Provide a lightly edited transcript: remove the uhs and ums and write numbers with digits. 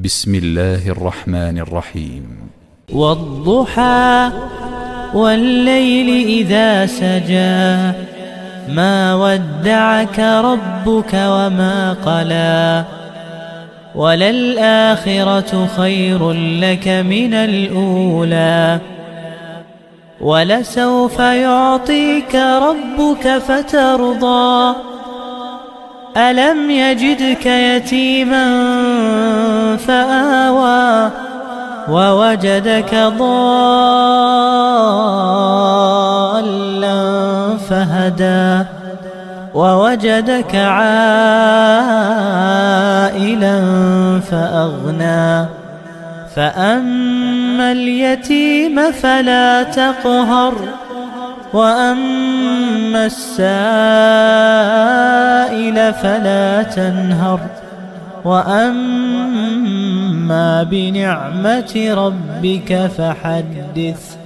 بسم الله الرحمن الرحيم. والضحى والليل إذا سجى ما ودعك ربك وما قلى وللآخرة خير لك من الأولى ولسوف يعطيك ربك فترضى ألم يجدك يتيما فآوى ووجدك ضالا فهدى ووجدك عائلا فأغنى فأما اليتيم فلا تقهر وأما السائل فلا تنهر وأما بنعمة ربك فحدث.